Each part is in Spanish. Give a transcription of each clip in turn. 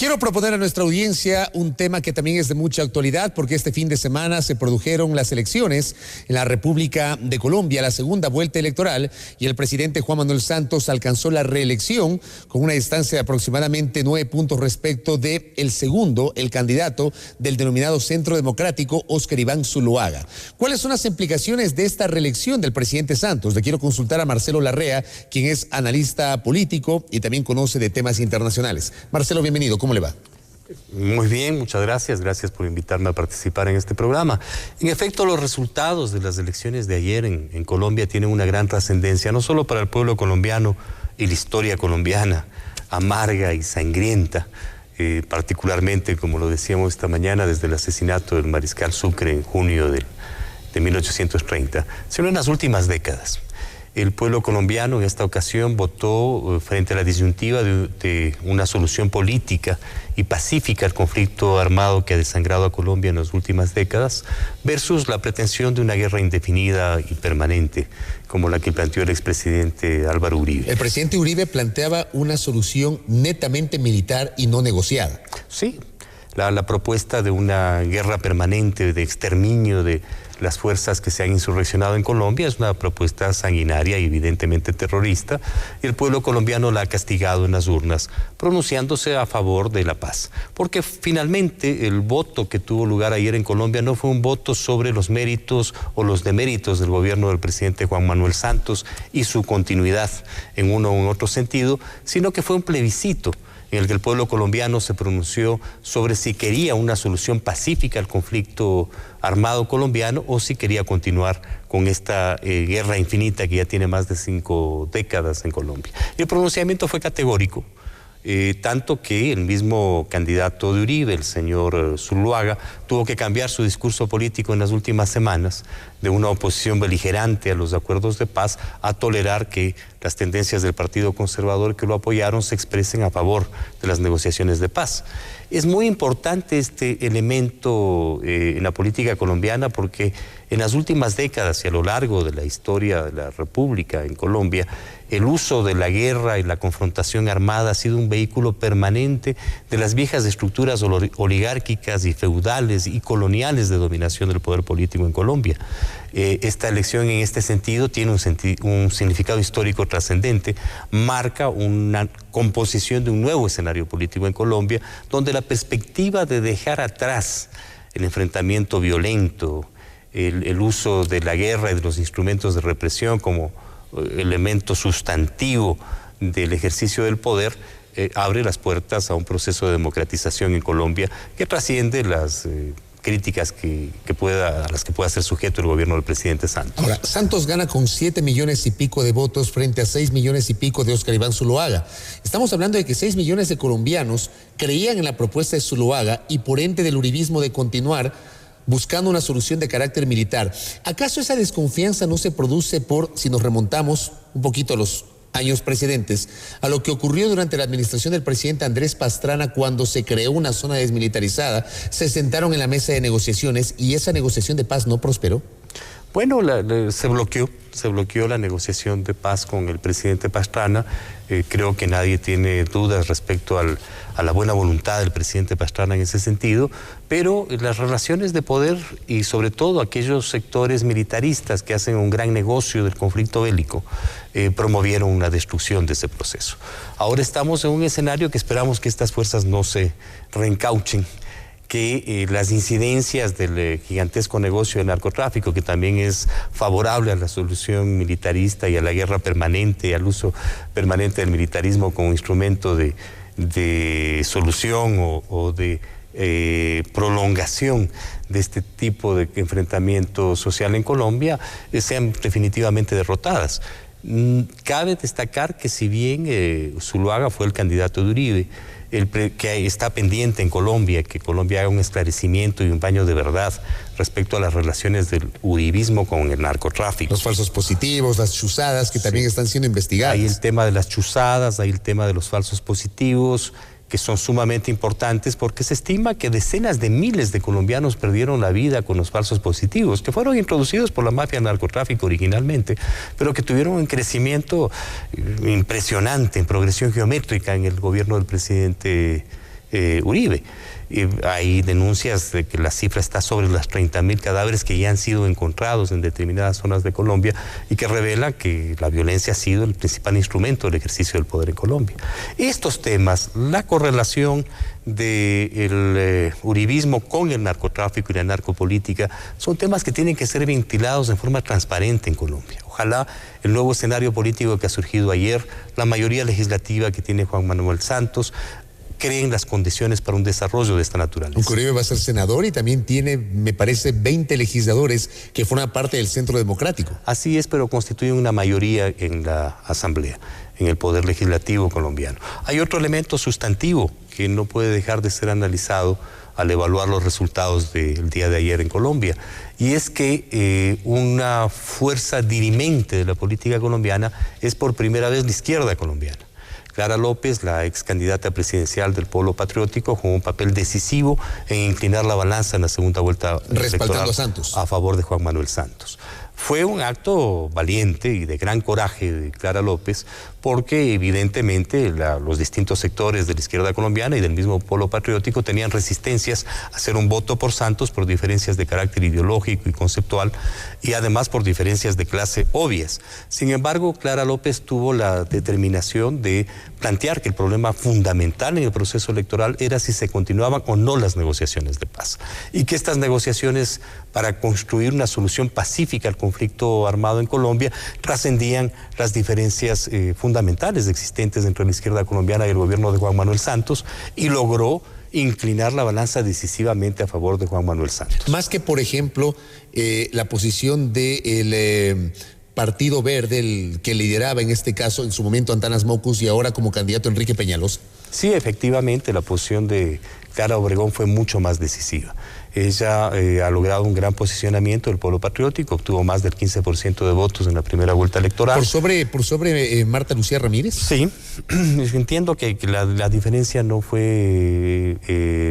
Quiero proponer a nuestra audiencia un tema que también es de mucha actualidad, porque este fin de semana se produjeron las elecciones en la República de Colombia, la segunda vuelta electoral, y el presidente Juan Manuel Santos alcanzó la reelección con una distancia de aproximadamente 9 puntos respecto de el segundo, el candidato del denominado Centro Democrático, Óscar Iván Zuluaga. ¿Cuáles son las implicaciones de esta reelección del presidente Santos? Le quiero consultar a Marcelo Larrea, quien es analista político y también conoce de temas internacionales. Marcelo, bienvenido. ¿Cómo le va? Muy bien, muchas gracias. Gracias por invitarme a participar en este programa. En efecto, los resultados de las elecciones de ayer en Colombia tienen una gran trascendencia, no solo para el pueblo colombiano y la historia colombiana, amarga y sangrienta, particularmente, como lo decíamos esta mañana, desde el asesinato del mariscal Sucre en junio de 1830, sino en las últimas décadas. El pueblo colombiano en esta ocasión votó frente a la disyuntiva de una solución política y pacífica al conflicto armado que ha desangrado a Colombia en las últimas décadas versus la pretensión de una guerra indefinida y permanente como la que planteó el expresidente Álvaro Uribe. El presidente Uribe planteaba una solución netamente militar y no negociada. Sí, la propuesta de una guerra permanente, de exterminio de las fuerzas que se han insurreccionado en Colombia es una propuesta sanguinaria y evidentemente terrorista, y el pueblo colombiano la ha castigado en las urnas, pronunciándose a favor de la paz. Porque finalmente el voto que tuvo lugar ayer en Colombia no fue un voto sobre los méritos o los deméritos del gobierno del presidente Juan Manuel Santos y su continuidad en uno u otro sentido, sino que fue un plebiscito en el que el pueblo colombiano se pronunció sobre si quería una solución pacífica al conflicto armado colombiano o si quería continuar con esta guerra infinita que ya tiene más de 5 décadas en Colombia. Y el pronunciamiento fue categórico, tanto que el mismo candidato de Uribe, el señor Zuluaga, tuvo que cambiar su discurso político en las últimas semanas de una oposición beligerante a los acuerdos de paz a tolerar que las tendencias del Partido Conservador que lo apoyaron se expresen a favor de las negociaciones de paz. Es muy importante este elemento en la política colombiana porque en las últimas décadas y a lo largo de la historia de la República en Colombia, el uso de la guerra y la confrontación armada ha sido un vehículo permanente de las viejas estructuras oligárquicas y feudales y coloniales de dominación del poder político en Colombia. Esta elección en este sentido tiene un significado histórico trascendente, marca una composición de un nuevo escenario político en Colombia, donde la perspectiva de dejar atrás el enfrentamiento violento, el uso de la guerra y de los instrumentos de represión como elemento sustantivo del ejercicio del poder, abre las puertas a un proceso de democratización en Colombia que trasciende las críticas a las que pueda ser sujeto el gobierno del presidente Santos. Ahora, Santos gana con 7 millones y pico de votos frente a 6 millones y pico de Óscar Iván Zuluaga. Estamos hablando de que 6 millones de colombianos creían en la propuesta de Zuluaga y por ende del uribismo de continuar buscando una solución de carácter militar. ¿Acaso esa desconfianza no se produce por, si nos remontamos un poquito a los años precedentes, a lo que ocurrió durante la administración del presidente Andrés Pastrana cuando se creó una zona desmilitarizada, se sentaron en la mesa de negociaciones y esa negociación de paz no prosperó? Bueno, se bloqueó la negociación de paz con el presidente Pastrana. Creo que nadie tiene dudas respecto a la buena voluntad del presidente Pastrana en ese sentido, pero las relaciones de poder y sobre todo aquellos sectores militaristas que hacen un gran negocio del conflicto bélico promovieron una destrucción de ese proceso. Ahora estamos en un escenario que esperamos que estas fuerzas no se reencauchen, que las incidencias del gigantesco negocio del narcotráfico, que también es favorable a la solución militarista y a la guerra permanente y al uso permanente del militarismo como instrumento de solución o de prolongación de este tipo de enfrentamiento social en Colombia, sean definitivamente derrotadas. Cabe destacar que si bien Zuluaga fue el candidato de Uribe, que está pendiente en Colombia, que Colombia haga un esclarecimiento y un baño de verdad respecto a las relaciones del uribismo con el narcotráfico. Los falsos positivos, las chuzadas que también están siendo investigadas. Hay el tema de las chuzadas, hay el tema de los falsos positivos, que son sumamente importantes porque se estima que decenas de miles de colombianos perdieron la vida con los falsos positivos, que fueron introducidos por la mafia del narcotráfico originalmente, pero que tuvieron un crecimiento impresionante, en progresión geométrica en el gobierno del presidente Uribe. Hay denuncias de que la cifra está sobre las 30.000 cadáveres que ya han sido encontrados en determinadas zonas de Colombia y que revelan que la violencia ha sido el principal instrumento del ejercicio del poder en Colombia. Estos temas, la correlación del uribismo con el narcotráfico y la narcopolítica, son temas que tienen que ser ventilados de forma transparente en Colombia. Ojalá el nuevo escenario político que ha surgido ayer, la mayoría legislativa que tiene Juan Manuel Santos, creen las condiciones para un desarrollo de esta naturaleza. Uribe va a ser senador y también tiene, me parece, 20 legisladores que forman parte del Centro Democrático. Así es, pero constituyen una mayoría en la Asamblea, en el Poder Legislativo colombiano. Hay otro elemento sustantivo que no puede dejar de ser analizado al evaluar los resultados del día de ayer en Colombia, y es que una fuerza dirimente de la política colombiana es por primera vez la izquierda colombiana. Clara López, la ex candidata presidencial del Polo Patriótico, jugó un papel decisivo en inclinar la balanza en la segunda vuelta respaldando a Santos, a favor de Juan Manuel Santos. Fue un acto valiente y de gran coraje de Clara López, porque evidentemente los distintos sectores de la izquierda colombiana y del mismo Polo Patriótico tenían resistencias a hacer un voto por Santos por diferencias de carácter ideológico y conceptual, y además por diferencias de clase obvias. Sin embargo, Clara López tuvo la determinación de plantear que el problema fundamental en el proceso electoral era si se continuaban o no las negociaciones de paz, y que estas negociaciones para construir una solución pacífica al conflicto armado en Colombia trascendían las diferencias fundamentales existentes entre la izquierda colombiana y el gobierno de Juan Manuel Santos, y logró inclinar la balanza decisivamente a favor de Juan Manuel Santos. Más que, por ejemplo, la posición del Partido Verde, el que lideraba en este caso en su momento Antanas Mockus y ahora como candidato Enrique Peñalosa. Sí, efectivamente, la posición de Clara Obregón fue mucho más decisiva. Ella ha logrado un gran posicionamiento del Polo Patriótico, obtuvo más del 15% de votos en la primera vuelta electoral. ¿Por sobre Marta Lucía Ramírez? Sí, entiendo que la diferencia no fue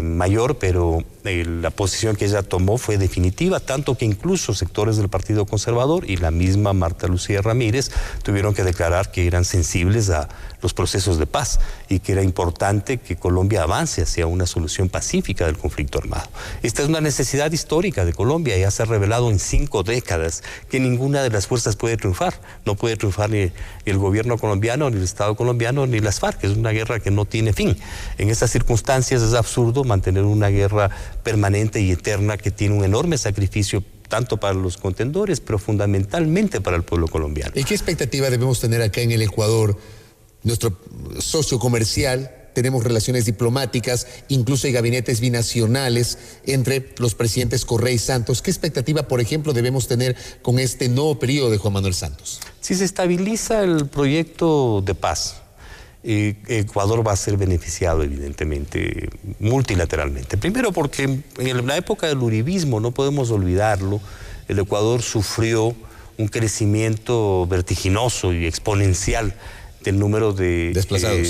mayor, pero la posición que ella tomó fue definitiva, tanto que incluso sectores del Partido Conservador y la misma Marta Lucía Ramírez tuvieron que declarar que eran sensibles a los procesos de paz y que era importante que Colombia avance hacia una solución pacífica del conflicto armado. Esta es una necesidad histórica de Colombia, ya se ha revelado en 5 décadas que ninguna de las fuerzas puede triunfar. No puede triunfar ni el gobierno colombiano, ni el Estado colombiano, ni las FARC. Es una guerra que no tiene fin. En estas circunstancias es absurdo mantener una guerra permanente y eterna que tiene un enorme sacrificio tanto para los contendores, pero fundamentalmente para el pueblo colombiano. ¿Y qué expectativa debemos tener acá en el Ecuador? Nuestro socio comercial, tenemos relaciones diplomáticas, incluso hay gabinetes binacionales entre los presidentes Correa y Santos. ¿Qué expectativa, por ejemplo, debemos tener con este nuevo periodo de Juan Manuel Santos? Si se estabiliza el proyecto de paz, Ecuador va a ser beneficiado evidentemente multilateralmente. Primero porque en la época del uribismo, no podemos olvidarlo, el Ecuador sufrió un crecimiento vertiginoso y exponencial del número de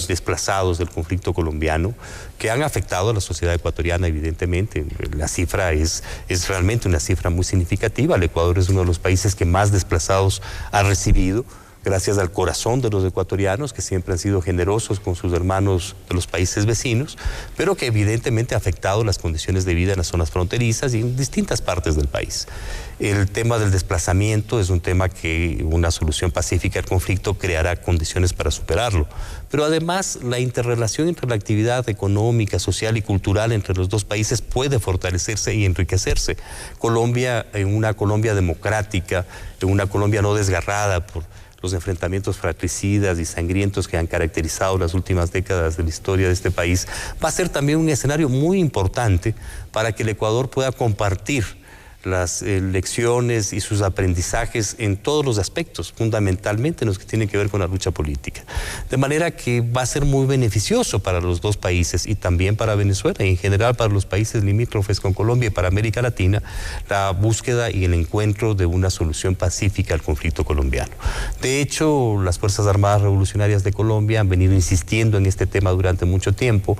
desplazados del conflicto colombiano, que han afectado a la sociedad ecuatoriana evidentemente. La cifra es realmente una cifra muy significativa. El Ecuador es uno de los países que más desplazados ha recibido, gracias al corazón de los ecuatorianos, que siempre han sido generosos con sus hermanos de los países vecinos, pero que evidentemente ha afectado las condiciones de vida en las zonas fronterizas y en distintas partes del país. El tema del desplazamiento es un tema que una solución pacífica al conflicto creará condiciones para superarlo. Pero además la interrelación entre la actividad económica, social y cultural entre los dos países puede fortalecerse y enriquecerse. Colombia, en una Colombia democrática, en una Colombia no desgarrada por los enfrentamientos fratricidas y sangrientos que han caracterizado las últimas décadas de la historia de este país, va a ser también un escenario muy importante para que el Ecuador pueda compartir las lecciones y sus aprendizajes en todos los aspectos, fundamentalmente en los que tienen que ver con la lucha política. De manera que va a ser muy beneficioso para los dos países y también para Venezuela y en general para los países limítrofes con Colombia y para América Latina, la búsqueda y el encuentro de una solución pacífica al conflicto colombiano. De hecho, las Fuerzas Armadas Revolucionarias de Colombia han venido insistiendo en este tema durante mucho tiempo,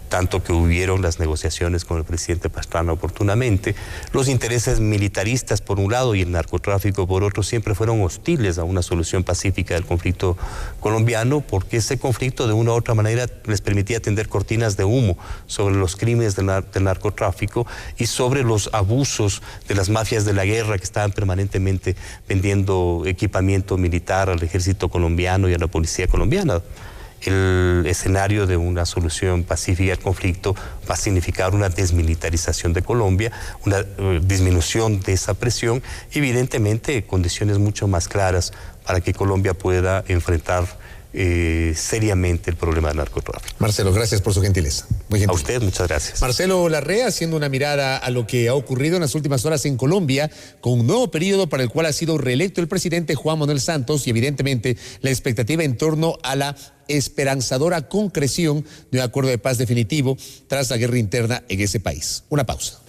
tanto que hubieron las negociaciones con el presidente Pastrana oportunamente. Los intereses países militaristas por un lado y el narcotráfico por otro siempre fueron hostiles a una solución pacífica del conflicto colombiano, porque ese conflicto de una u otra manera les permitía tender cortinas de humo sobre los crímenes del narcotráfico y sobre los abusos de las mafias de la guerra que estaban permanentemente vendiendo equipamiento militar al ejército colombiano y a la policía colombiana. El escenario de una solución pacífica del conflicto va a significar una desmilitarización de Colombia, una disminución de esa presión y evidentemente condiciones mucho más claras para que Colombia pueda enfrentar seriamente el problema del narcotráfico. Marcelo, gracias por su gentileza. Muy gentil. A usted, muchas gracias. Marcelo Larrea, haciendo una mirada a lo que ha ocurrido en las últimas horas en Colombia, con un nuevo periodo para el cual ha sido reelecto el presidente Juan Manuel Santos y evidentemente la expectativa en torno a la esperanzadora concreción de un acuerdo de paz definitivo tras la guerra interna en ese país. Una pausa.